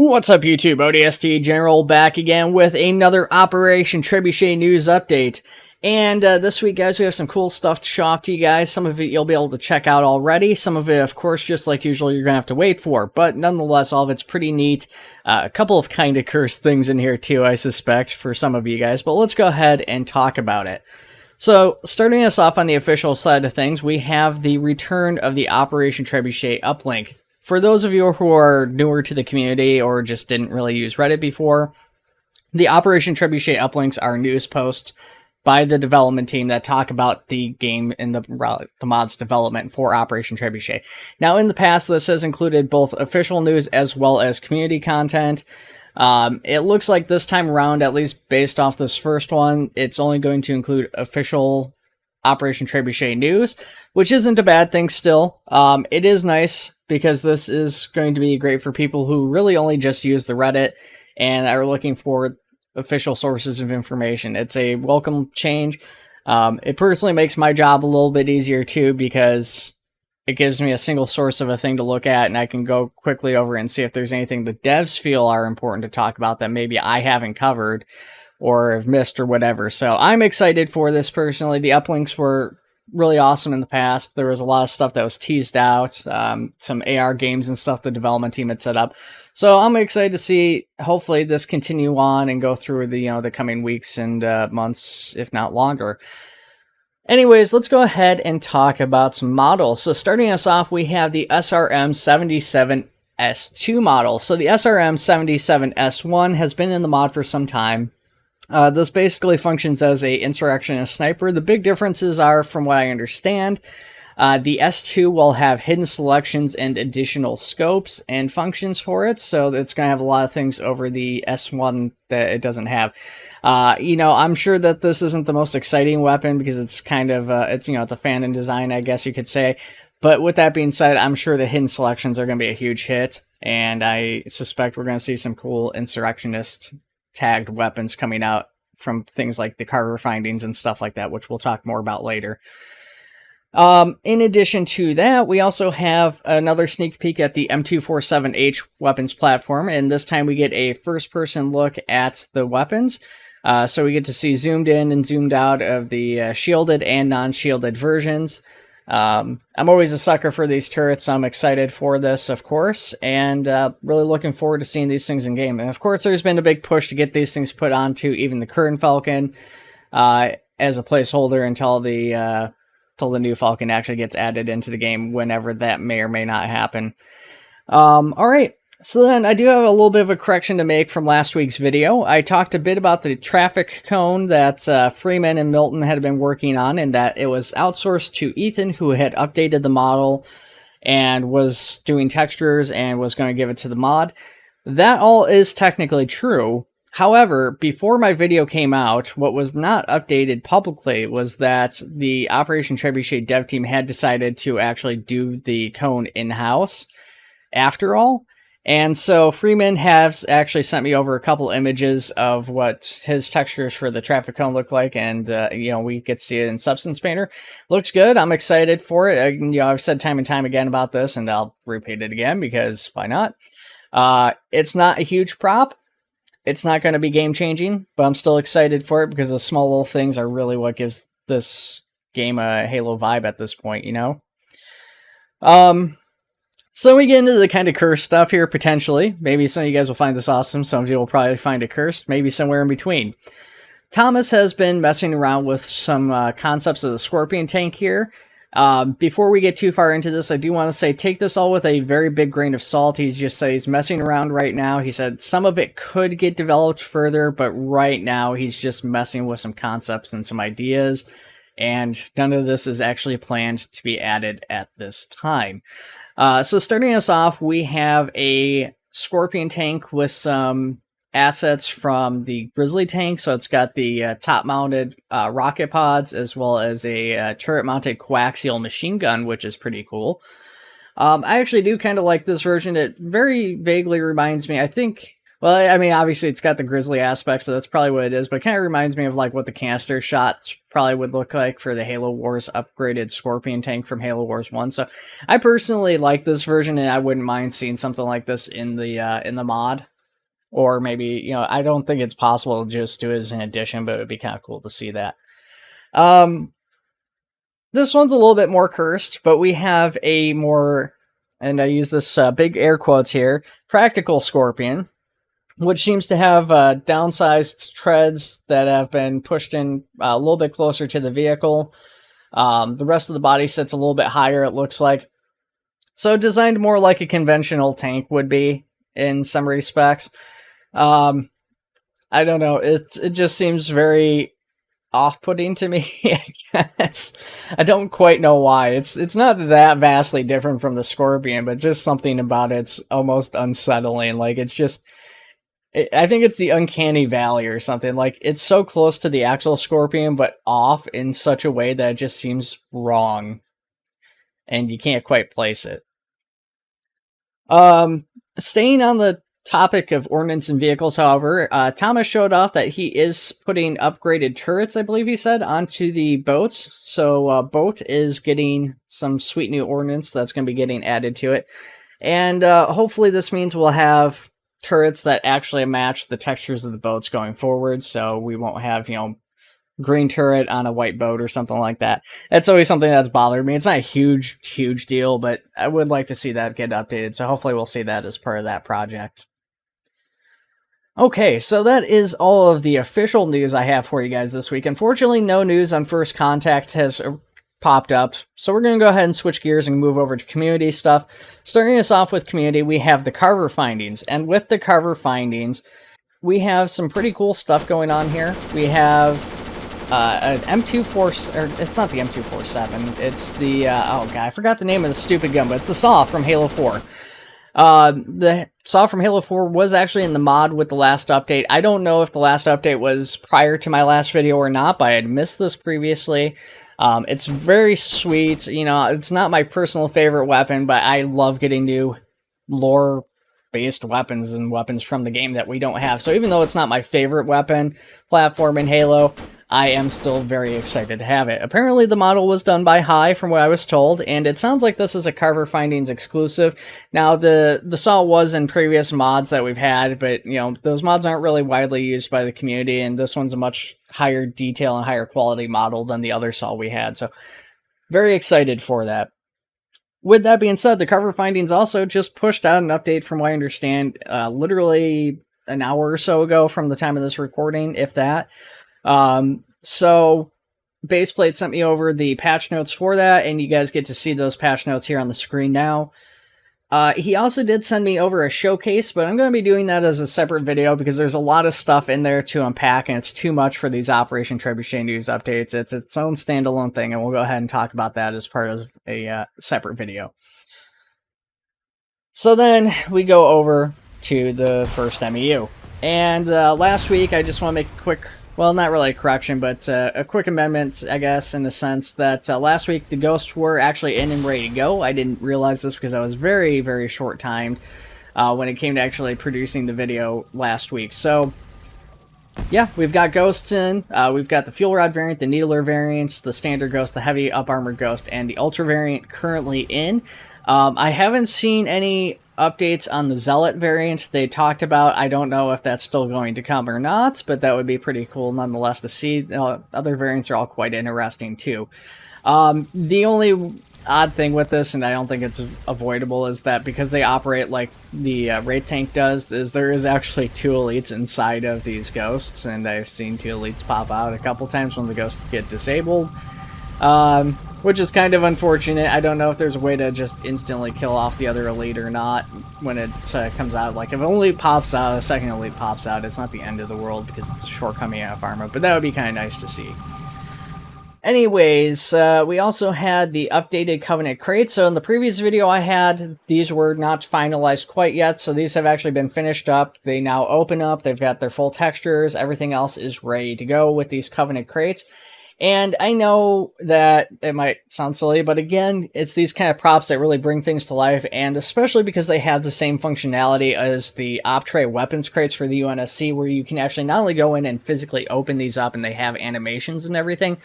What's up, YouTube? ODST General back again with another Operation Trebuchet news update. And this week, guys, we have some cool stuff to show off to you guys. Some of it you'll be able to check out already. Some of it, of course, just like usual, you're going to have to wait for. But nonetheless, all of it's pretty neat. A couple of kind of cursed things in here, too, I suspect, for some of you guys. But let's go ahead and talk about it. So, starting us off on the official side of things, we have the return of the Operation Trebuchet Uplink. For those of you who are newer to the community or just didn't really use Reddit before, the Operation Trebuchet Uplinks are news posts by the development team that talk about the game and the mod's development for Operation Trebuchet. Now, in the past, this has included both official news as well as community content. It looks like this time around, at least based off this first one, it's only going to include official Operation Trebuchet news, which isn't a bad thing still. It is nice because this is going to be great for people who really only just use the Reddit and are looking for official sources of information. It's a welcome change. It personally makes my job a little bit easier too, because it gives me a single source of a thing to look at, and I can go quickly over and see if there's anything the devs feel are important to talk about that maybe I haven't covered or have missed or whatever. So I'm excited for this personally. The uplinks were really awesome in the past. There was a lot of stuff that was teased out, some AR games and stuff the development team had set up. So I'm excited to see, hopefully, this continue on and go through the coming weeks and months, if not longer. Anyways, let's go ahead and talk about some models. So starting us off, we have the SRM-77S2 model. So the SRM-77S1 has been in the mod for some time. This basically functions as a insurrectionist sniper. The big differences are, from what I understand, the S2 will have hidden selections and additional scopes and functions for it, so it's going to have a lot of things over the S1 that it doesn't have. I'm sure that this isn't the most exciting weapon because it's kind of, it's a fan in design, I guess you could say. But with that being said, I'm sure the hidden selections are going to be a huge hit, and I suspect we're going to see some cool insurrectionist tagged weapons coming out from things like the Carver Findings and stuff like that, which we'll talk more about later. In addition to that, we also have another sneak peek at the M247H weapons platform, and this time we get a first-person look at the weapons. So we get to see zoomed in and zoomed out of the shielded and non-shielded versions. I'm always a sucker for these turrets, so I'm excited for this, of course, and really looking forward to seeing these things in game. And of course, there's been a big push to get these things put onto even the current Falcon as a placeholder until the new Falcon actually gets added into the game, whenever that may or may not happen. All right. So then I do have a little bit of a correction to make from last week's video. I talked a bit about the traffic cone that Freeman and Milton had been working on, and that it was outsourced to Ethan, who had updated the model and was doing textures and was going to give it to the mod. That all is technically true. However, before my video came out, what was not updated publicly was that the Operation Trebuchet dev team had decided to actually do the cone in-house after all. And so Freeman has actually sent me over a couple images of what his textures for the traffic cone look like, and we get to see it in Substance Painter. Looks good. I'm excited for it. I've said time and time again about this, and I'll repeat it again because why not? It's not a huge prop. It's not going to be game-changing, but I'm still excited for it because the small little things are really what gives this game a Halo vibe at this point, So we get into the kind of cursed stuff here, potentially. Maybe some of you guys will find this awesome. Some of you will probably find it cursed. Maybe somewhere in between. Thomas has been messing around with some concepts of the Scorpion tank here. Before we get too far into this, I do want to say take this all with a very big grain of salt. He's messing around right now. He said some of it could get developed further, but right now he's just messing with some concepts and some ideas. And none of this is actually planned to be added at this time. So starting us off, we have a Scorpion tank with some assets from the Grizzly tank. So it's got the top-mounted rocket pods, as well as a turret-mounted coaxial machine gun, which is pretty cool. I actually do kind of like this version. It very vaguely reminds me, I think Well, I mean, obviously it's got the grizzly aspect, so that's probably what it is, but it kind of reminds me of like what the canister shots probably would look like for the Halo Wars upgraded Scorpion tank from Halo Wars 1. So I personally like this version, and I wouldn't mind seeing something like this in the mod. Or maybe, you know, I don't think it's possible to just do it as an addition, but it would be kind of cool to see that. This one's a little bit more cursed, but we have a more, and I use this big air quotes here, practical Scorpion, which seems to have downsized treads that have been pushed in a little bit closer to the vehicle. The rest of the body sits a little bit higher, it looks like. So designed more like a conventional tank would be in some respects. I don't know. It just seems very off-putting to me, I guess. I don't quite know why. It's not that vastly different from the Scorpion, but just something about it's almost unsettling. Like, it's just... I think it's the uncanny valley or something. Like, it's so close to the actual Scorpion, but off in such a way that it just seems wrong. And you can't quite place it. Staying on the topic of ordnance and vehicles, however, Thomas showed off that he is putting upgraded turrets, I believe he said, onto the boats. So boat is getting some sweet new ordnance that's going to be getting added to it. And hopefully this means we'll have turrets that actually match the textures of the boats going forward, so we won't have, you know, green turret on a white boat or something like that. That's always something that's bothered me. It's not a huge deal, but I would like to see that get updated, so hopefully we'll see that as part of that project. Okay, so that is all of the official news I have for you guys this week. Unfortunately, no news on First Contact has popped up, so we're going to go ahead and switch gears and move over to community stuff. Starting us off with community, we have the Carver Findings, and with the Carver Findings, we have some pretty cool stuff going on here. We have an M24, or it's not the M247, it's the, oh god, I forgot the name of the stupid gun, but it's the saw from Halo 4. The saw from Halo 4 was actually in the mod with the last update. I don't know if the last update was prior to my last video or not, but I had missed this previously. It's very sweet. You know, it's not my personal favorite weapon, but I love getting new lore-based weapons and weapons from the game that we don't have. So even though it's not my favorite weapon platform in Halo, I am still very excited to have it. Apparently the model was done by High, from what I was told, and it sounds like this is a Carver Findings exclusive. Now, the saw was in previous mods that we've had, but, you know, those mods aren't really widely used by the community, and this one's a much higher detail and higher quality model than the other saw we had, so very excited for that. With that being said, the Carver Findings also just pushed out an update, from what I understand, literally an hour or so ago from the time of this recording, if that. So Baseplate sent me over the patch notes for that, and you guys get to see those patch notes here on the screen now. He also did send me over a showcase, but I'm going to be doing that as a separate video because there's a lot of stuff in there to unpack, and it's too much for these Operation Trebuchet news updates. It's its own standalone thing, and we'll go ahead and talk about that as part of a separate video. So then we go over to the first MEU. And last week, I just want to make a quick... well, not really a correction, but a quick amendment, I guess, in the sense that last week the ghosts were actually in and ready to go. I didn't realize this because I was very, very short-timed when it came to actually producing the video last week. So, yeah, we've got ghosts in. We've got the fuel rod variant, the needler variant, the standard ghost, the heavy up-armored ghost, and the ultra variant currently in. I haven't seen any updates on the Zealot variant they talked about. I don't know if that's still going to come or not, but that would be pretty cool nonetheless to see. Other variants are all quite interesting too. The only odd thing with this, and I don't think it's avoidable, is that because they operate like the raid tank does, is there is actually 2 elites inside of these ghosts, and I've seen 2 elites pop out a couple times when the ghosts get disabled. Which is kind of unfortunate. I don't know if there's a way to just instantly kill off the other elite or not when it comes out. Like, if an elite pops out, a second elite pops out, it's not the end of the world because it's a shortcoming of armor, but that would be kind of nice to see. Anyways, we also had the updated Covenant crates. So in the previous video I had, these were not finalized quite yet, so these have actually been finished up. They now open up, they've got their full textures, everything else is ready to go with these Covenant crates. And I know that it might sound silly, but again, it's these kind of props that really bring things to life, and especially because they have the same functionality as the Optray weapons crates for the UNSC, where you can actually not only go in and physically open these up and they have animations and everything,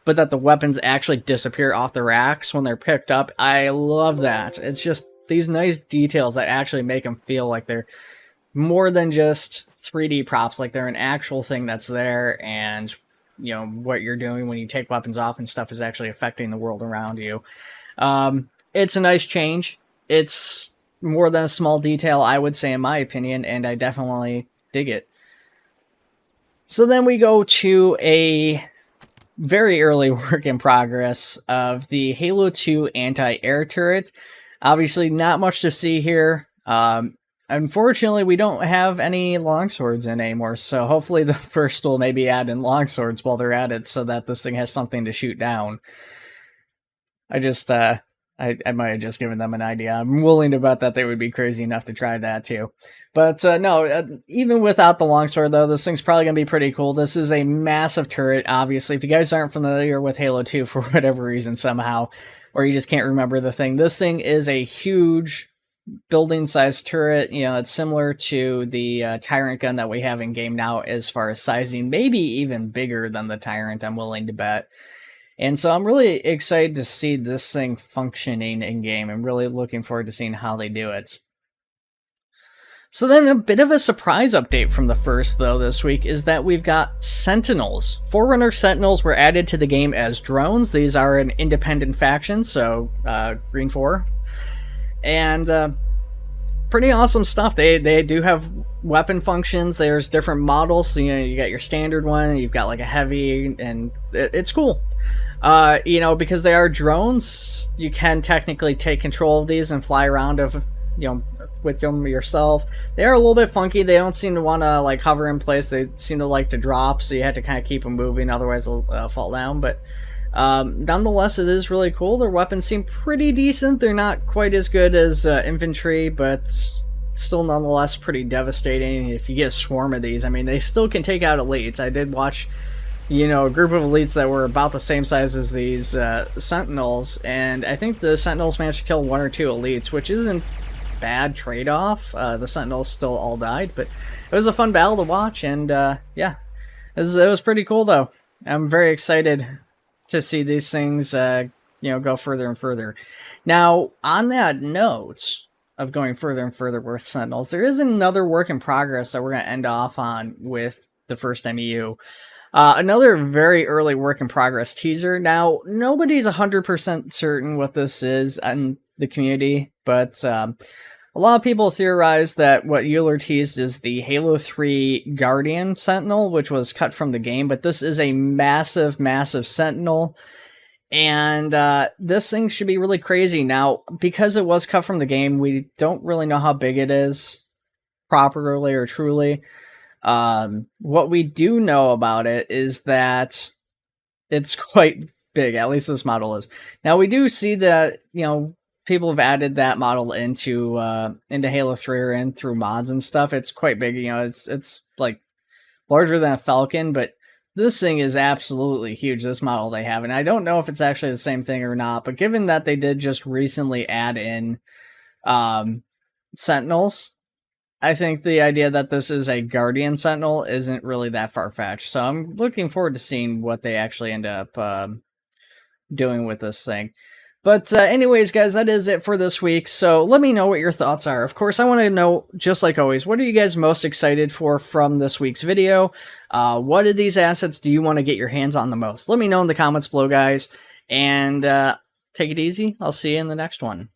but that the weapons actually disappear off the racks when they're picked up. I love that. It's just these nice details that actually make them feel like they're more than just 3D props, like they're an actual thing that's there, and you know what you're doing when you take weapons off and stuff is actually affecting the world around you. It's a nice change. It's more than a small detail, I would say, in my opinion, and I definitely dig it. So then we go to a very early work in progress of the Halo 2 anti-air turret. Obviously, not much to see here. Unfortunately, we don't have any longswords in anymore, so hopefully the first will maybe add in longswords while they're at it so that this thing has something to shoot down. I might have just given them an idea. I'm willing to bet that they would be crazy enough to try that too. But no, even without the longsword, though, this thing's probably going to be pretty cool. This is a massive turret, obviously. If you guys aren't familiar with Halo 2 for whatever reason somehow, or you just can't remember the thing, this thing is a huge building-sized turret. You know, it's similar to the Tyrant gun that we have in game now as far as sizing, maybe even bigger than the Tyrant, I'm willing to bet. And so I'm really excited to see this thing functioning in game. I'm really looking forward to seeing how they do it. So then a bit of a surprise update from the first, though, this week is that we've got Sentinels. Forerunner Sentinels were added to the game as drones. These are an independent faction, so Green 4. And pretty awesome stuff. They do have weapon functions. There's different models. So, you know, you got your standard one, you've got like a heavy, and it's cool. You know, because they are drones, you can technically take control of these and fly around with them yourself. They are a little bit funky. They don't seem to want to like hover in place. They seem to like to drop, so you have to kind of keep them moving, otherwise they'll fall down. But nonetheless, it is really cool. Their weapons seem pretty decent. They're not quite as good as infantry, but still nonetheless pretty devastating if you get a swarm of these. I mean, they still can take out elites. I did watch, you know, a group of elites that were about the same size as these Sentinels, and I think the Sentinels managed to kill 1 or 2 elites, which isn't bad trade-off. The Sentinels still all died, but it was a fun battle to watch, and yeah, it was pretty cool, though. I'm very excited to see these things, you know, go further and further. Now, on that note of going further and further with Sentinels, there is another work in progress that we're going to end off on with the first MEU. Another very early work in progress teaser. Now, nobody's 100% certain what this is in the community, but a lot of people theorize that what Euler teased is the Halo 3 Guardian Sentinel, which was cut from the game, but this is a massive, massive Sentinel, and this thing should be really crazy. Now, because it was cut from the game, we don't really know how big it is properly or truly. What we do know about it is that it's quite big, at least this model is. Now, we do see that, you know, people have added that model into Halo 3 or in through mods and stuff. It's quite big, you know, it's like larger than a Falcon, but this thing is absolutely huge, this model they have. And I don't know if it's actually the same thing or not, but given that they did just recently add in Sentinels, I think the idea that this is a Guardian Sentinel isn't really that far-fetched. So I'm looking forward to seeing what they actually end up doing with this thing. But anyways, guys, that is it for this week. So let me know what your thoughts are. Of course, I want to know, just like always, what are you guys most excited for from this week's video? What of these assets do you want to get your hands on the most? Let me know in the comments below, guys. And take it easy. I'll see you in the next one.